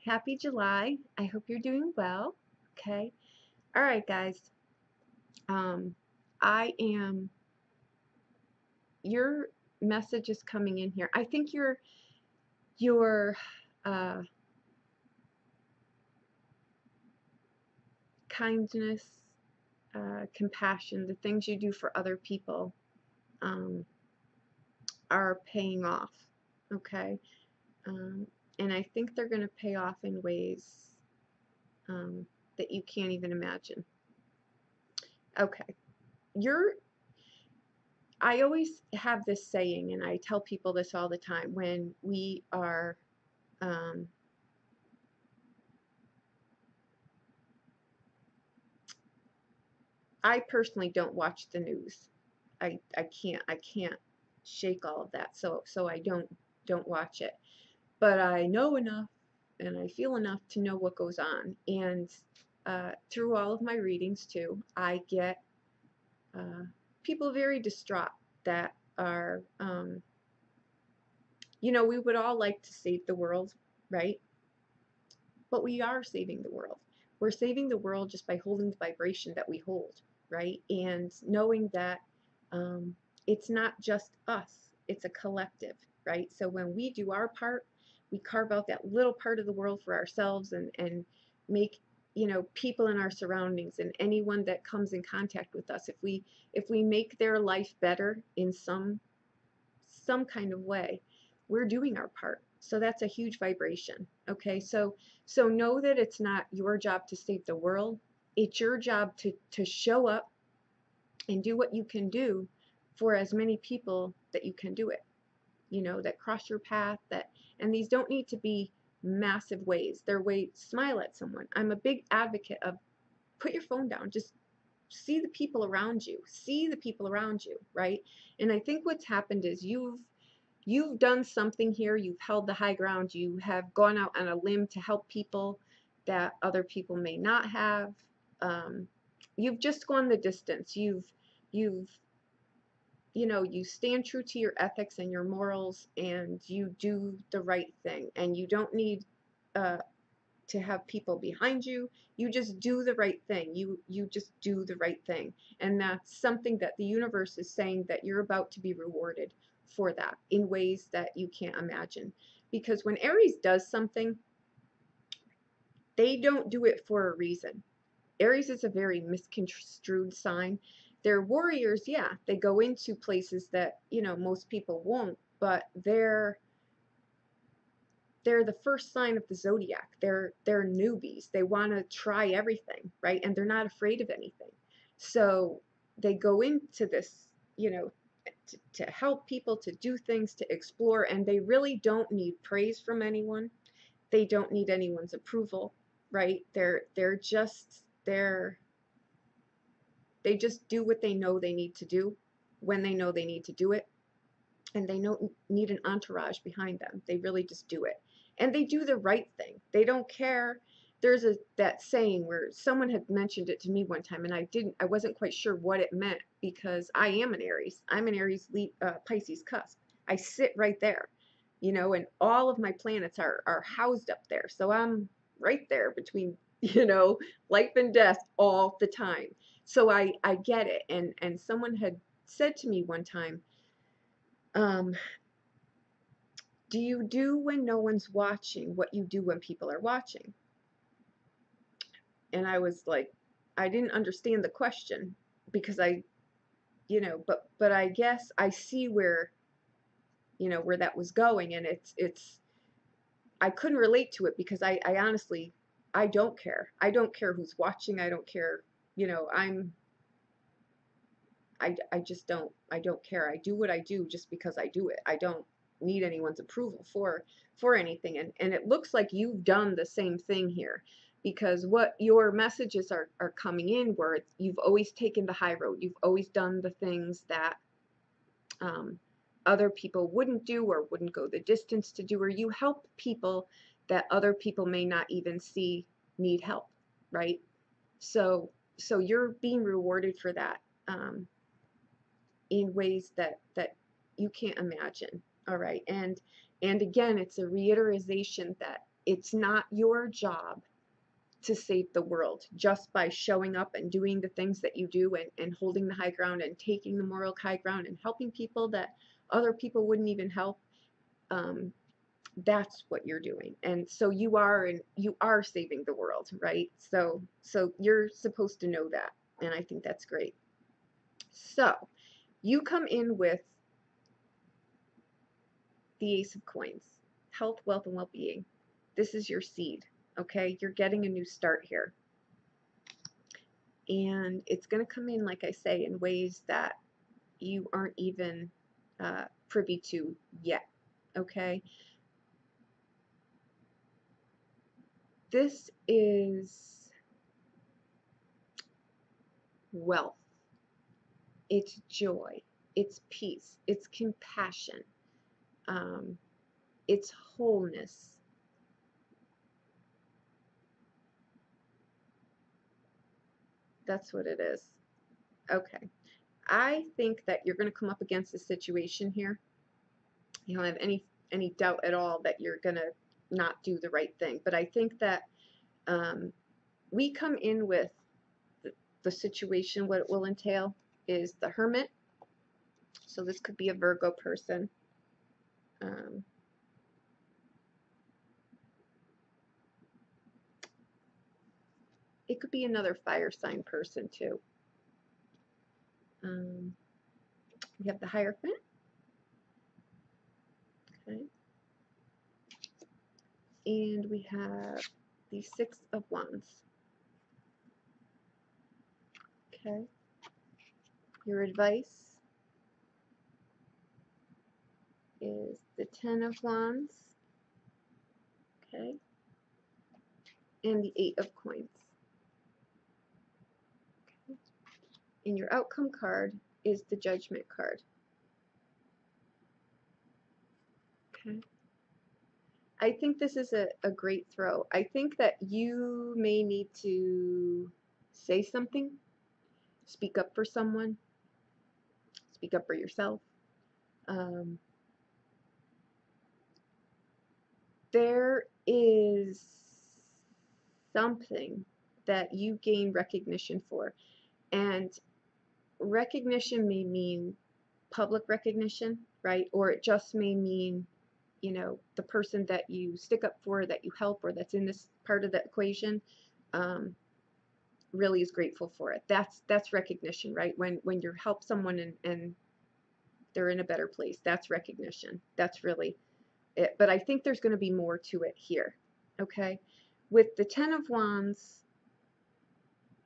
Happy July. I hope you're doing well. Okay. All right, guys. I am, your message is coming in here. I think your uh, kindness, compassion, the things you do for other people um, are paying off. Okay. Um, and I think they're going to pay off in ways that you can't even imagine. Okay. I always have this saying, and I tell people this all the time, when we are um, I personally don't watch the news. I can't shake all of that, so I don't watch it. But I know enough and I feel enough to know what goes on. And through all of my readings too, I get people very distraught that are we would all like to save the world, right? But we are saving the world. We're saving the world just by holding the vibration that we hold, right? And knowing that it's not just us, it's a collective, right? So when we do our part, we carve out that little part of the world for ourselves and make people in our surroundings and anyone that comes in contact with us, if we make their life better in some kind of way, we're doing our part. So that's a huge vibration. Okay, so know that it's not your job to save the world. It's your job to show up and do what you can do for as many people that you can do it. That cross your path, and these don't need to be massive ways. They're ways, smile at someone. I'm a big advocate of put your phone down. Just see the people around you. See the people around you, right? And I think what's happened is you've done something here. You've held the high ground. You have gone out on a limb to help people that other people may not have. You've just gone the distance. You stand true to your ethics and your morals, and you do the right thing. And you don't need to have people behind you. You just do the right thing. You just do the right thing. And that's something that the universe is saying that you're about to be rewarded for that in ways that you can't imagine. Because when Aries does something, they don't do it for a reason. Aries is a very misconstrued sign. They're warriors, yeah. They go into places that, most people won't, but they're the first sign of the zodiac. They're newbies. They want to try everything, right? And they're not afraid of anything. So they go into this, to help people, to do things, to explore, and they really don't need praise from anyone. They don't need anyone's approval, right? They just do what they know they need to do when they know they need to do it, and they don't need an entourage behind them. They really just do it. And they do the right thing. They don't care. There's that saying where someone had mentioned it to me one time, and I wasn't quite sure what it meant, because I am an Aries. I'm an Aries Pisces cusp. I sit right there, and all of my planets are housed up there. So I'm right there between, life and death all the time. So I get it. And someone had said to me one time, do you do when no one's watching what you do when people are watching? And I was like, I didn't understand the question, because but I guess I see where that was going. And it's I couldn't relate to it, because I honestly, I don't care. I don't care who's watching. I don't care. I just don't. I don't care. I do what I do just because I do it. I don't need anyone's approval for anything. And it looks like you've done the same thing here, because what your messages are coming in, where you've always taken the high road. You've always done the things that other people wouldn't do, or wouldn't go the distance to do, or you help people that other people may not even see need help, right? So you're being rewarded for that in ways that you can't imagine. All right. And again, it's a reiteration that it's not your job to save the world just by showing up and doing the things that you do, and holding the high ground and taking the moral high ground and helping people that other people wouldn't even help. Um, that's what you're doing. And so you are saving the world, right? So you're supposed to know that. And I think that's great. So you come in with the Ace of Coins, health, wealth, and well-being. This is your seed, okay? You're getting a new start here. And it's going to come in, like I say, in ways that you aren't even privy to yet, okay? This is wealth. It's joy. It's peace. It's compassion. It's wholeness. That's what it is. Okay. I think that you're going to come up against a situation here. You don't have any doubt at all that you're going to not do the right thing. But I think that we come in with the situation. What it will entail is the Hermit. So this could be a Virgo person. It could be another fire sign person too. We have the Hierophant. Okay. And we have the Six of Wands. Okay. Your advice is the Ten of Wands. Okay. And the Eight of Coins. Okay. And your outcome card is the Judgment card. Okay. I think this is a great throw. I think that you may need to say something, speak up for someone, speak up for yourself. There is something that you gain recognition for, and recognition may mean public recognition, right? Or it just may mean, you know, the person that you stick up for, that you help, or that's in this part of the equation, really is grateful for it. That's recognition, right? When you help someone and they're in a better place, that's recognition. That's really it. But I think there's going to be more to it here. Okay, with the Ten of Wands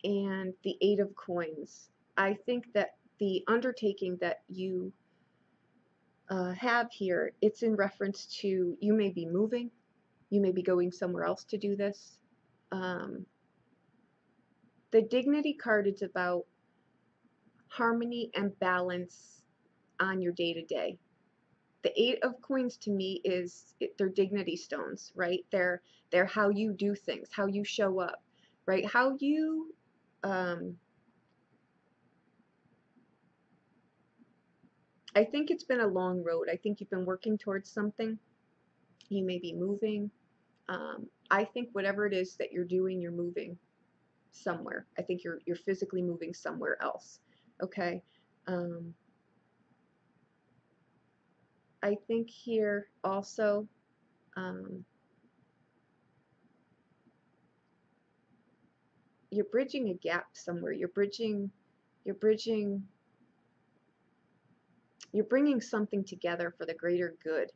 and the Eight of Coins, I think that the undertaking that you have here, it's in reference to, you may be moving, you may be going somewhere else to do this. The Dignity card is about harmony and balance on your day-to-day. The Eight of Coins to me is, they're dignity stones, right? They're how you do things, how you show up, right? How you I think it's been a long road. I think you've been working towards something. You may be moving. I think whatever it is that you're doing, you're moving somewhere. I think you're physically moving somewhere else. Okay. I think here also, you're bridging a gap somewhere. You're bringing something together for the greater good.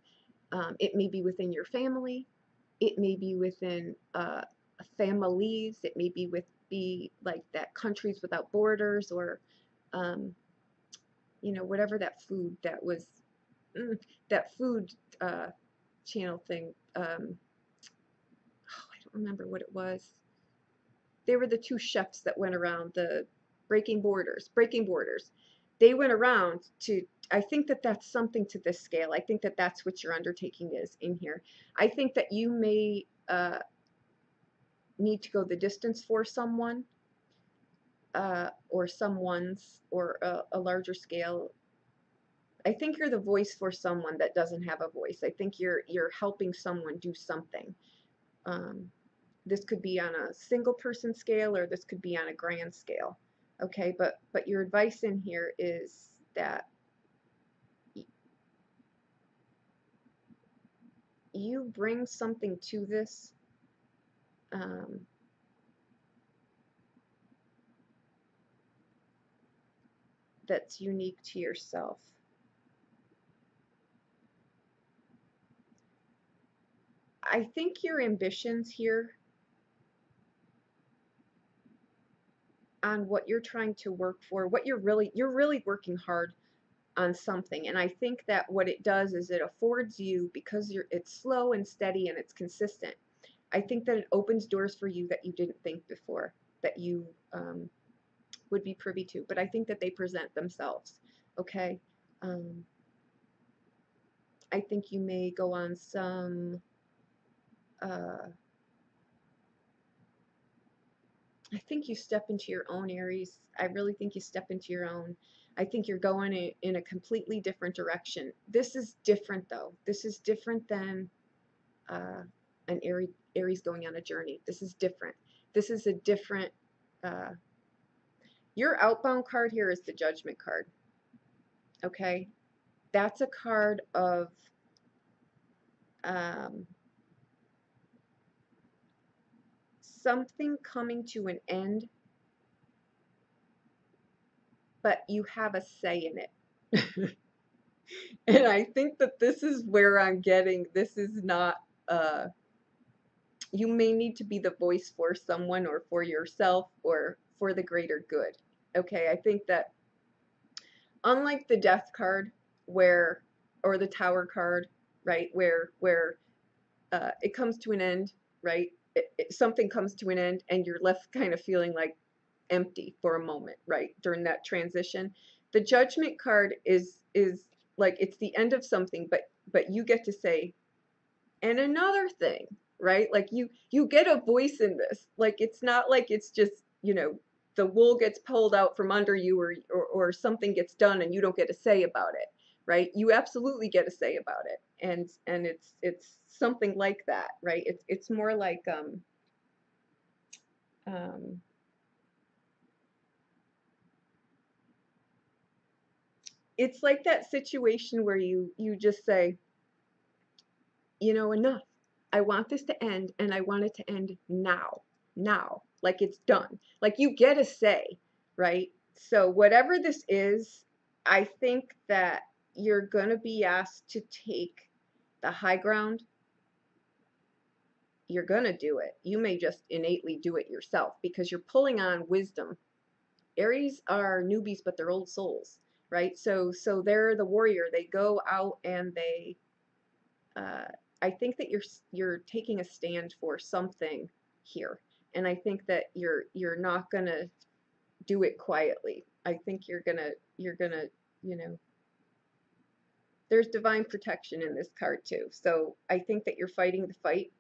It may be within your family. It may be within families. It may be like that, countries without borders, or you know, whatever that food that was, that food channel thing. Oh, I don't remember what it was. They were the two chefs that went around, the Breaking Borders. They went around to, I think that that's something to this scale. I think that that's what your undertaking is in here. I think that you may need to go the distance for someone, or someone's, or a larger scale. I think you're the voice for someone that doesn't have a voice. I think you're helping someone do something. This could be on a single person scale, or this could be on a grand scale. Okay, but your advice in here is that you bring something to this that's unique to yourself. I think your ambitions here on what you're trying to work for, what you're really working hard on something. And I think that what it does is it affords you, because it's slow and steady and it's consistent. I think that it opens doors for you that you didn't think before that you would be privy to. But I think that they present themselves. Okay. I think you may go on some I think you step into your own, Aries. I really think you step into your own. I think you're going in a completely different direction. This is different, though. This is different than an Aries going on a journey. This is different. This is a different. Your outbound card here is the Judgment card. Okay, that's a card of something coming to an end, but you have a say in it. And I think that this is where I'm getting, this is not, you may need to be the voice for someone or for yourself or for the greater good. Okay, I think that unlike the Death card where, or the Tower card, right, where it comes to an end, right, something comes to an end and you're left kind of feeling like empty for a moment, right, during that transition. The Judgment card is like it's the end of something, but you get to say, and another thing, right? Like you get a voice in this. Like it's not like it's just, you know, the wool gets pulled out from under you, or something gets done and you don't get a say about it, right? You absolutely get a say about it. And it's something like that, right? It's more like it's like that situation where you just say, you know, enough. I want this to end, and I want it to end now. Now. Like it's done. Like you get a say, right? So whatever this is, I think that you're going to be asked to take the high ground. You're going to do it. You may just innately do it yourself because you're pulling on wisdom. Aries are newbies, but they're old souls, right? So they're the warrior. They go out and they I think that you're taking a stand for something here, and I think that you're not gonna do it quietly. I think you're gonna you know, there's divine protection in this card too. So I think that you're fighting the fight,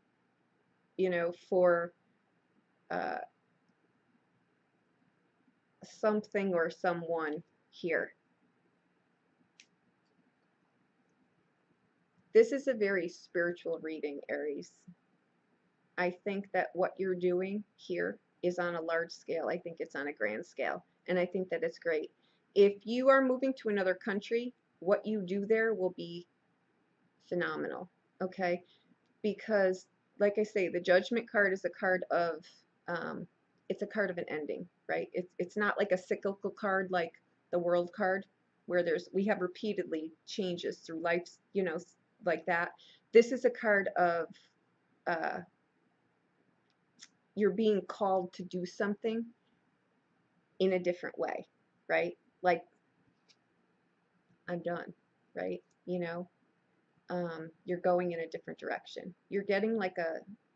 you know, for something or someone here. This is a very spiritual reading, Aries. I think that what you're doing here is on a large scale. I think it's on a grand scale, and I think that it's great. If you are moving to another country, what you do there will be phenomenal, okay? Because, like I say, the Judgment card is a card of, it's a card of an ending, right? It's not like a cyclical card like the World card, where we have repeatedly changes through life, you know, like that. This is a card of, you're being called to do something in a different way, right? Like, I'm done, right? You know, you're going in a different direction. You're getting like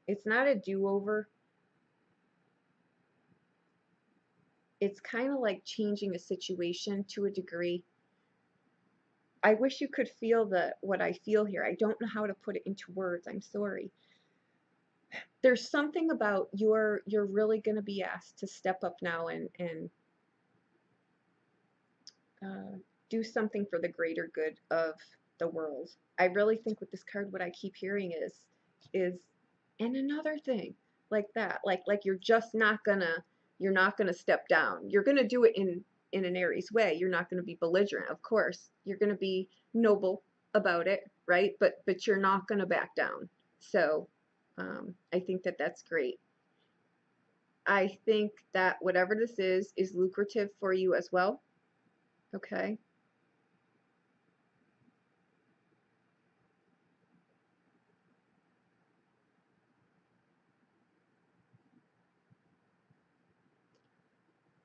it's not a do-over. It's kind of like changing a situation to a degree. I wish you could feel what I feel here. I don't know how to put it into words. I'm sorry. There's something about you're really going to be asked to step up now and do something for the greater good of the world. I really think with this card, what I keep hearing is And another thing like that, like you're not gonna step down. You're gonna do it in an Aries way. You're not gonna be belligerent, of course. You're gonna be noble about it, right? But you're not gonna back down. So I think that that's great. I think that whatever this is lucrative for you as well. Okay.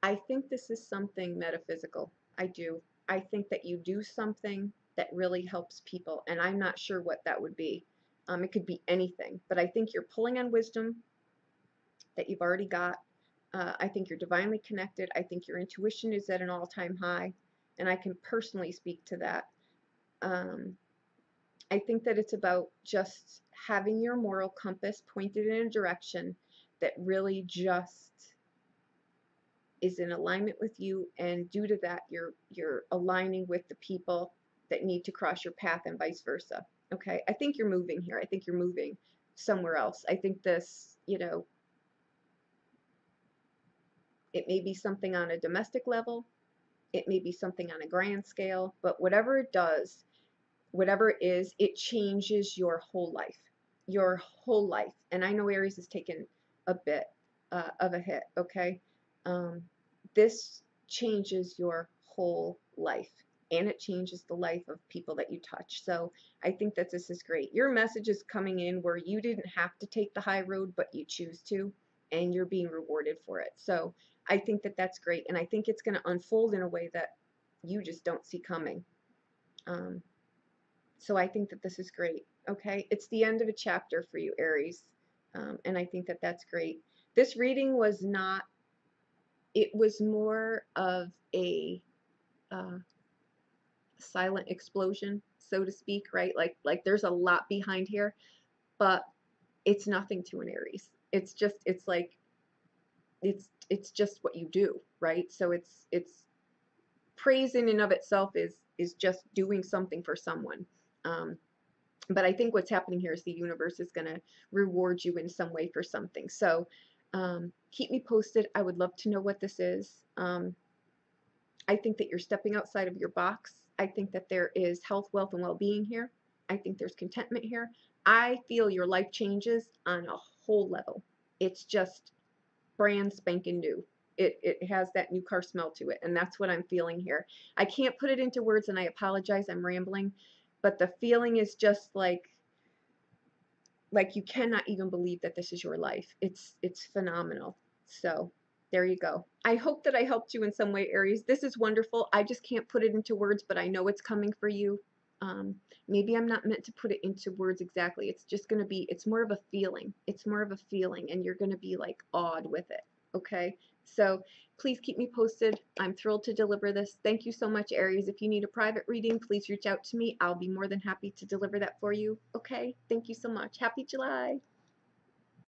I think this is something metaphysical. I do. I think that you do something that really helps people, and I'm not sure what that would be. It could be anything, but I think you're pulling on wisdom that you've already got. I think you're divinely connected. I think your intuition is at an all-time high, and I can personally speak to that. Um, I think that it's about just having your moral compass pointed in a direction that really just is in alignment with you, and due to that you're aligning with the people that need to cross your path and vice versa. Okay, I think you're moving here. I think you're moving somewhere else. I think this, it may be something on a domestic level, it may be something on a grand scale, but whatever it does, whatever it is, it changes your whole life. Your whole life. And I know Aries has taken a bit of a hit, okay? Um, this changes your whole life, and it changes the life of people that you touch. So I think that this is great. Your message is coming in where you didn't have to take the high road, but you choose to, and you're being rewarded for it. So I think that that's great, and I think it's going to unfold in a way that you just don't see coming. Um, so I think that this is great. Okay, it's the end of a chapter for you, Aries, and I think that that's great. This reading was not. It was more of a uh, silent explosion, so to speak, right? Like there's a lot behind here, but it's nothing to an Aries. It's like it's just what you do, right? So it's praise in and of itself is just doing something for someone. Um, but I think what's happening here is the universe is going to reward you in some way for something. So keep me posted. I would love to know what this is. I think that you're stepping outside of your box. I think that there is health, wealth, and well-being here. I think there's contentment here. I feel your life changes on a whole level. It's just brand spanking new. It has that new car smell to it, and that's what I'm feeling here. I can't put it into words, and I apologize. I'm rambling, but the feeling is just like you cannot even believe that this is your life. It's phenomenal. So there you go. I hope that I helped you in some way, Aries. This is wonderful. I just can't put it into words, but I know it's coming for you. Um, Maybe I'm not meant to put it into words exactly. It's just going to be, it's more of a feeling. It's more of a feeling, and you're going to be like awed with it. Okay. So please keep me posted. I'm thrilled to deliver this. Thank you so much, Aries. If you need a private reading, please reach out to me. I'll be more than happy to deliver that for you. Okay. Thank you so much. Happy July.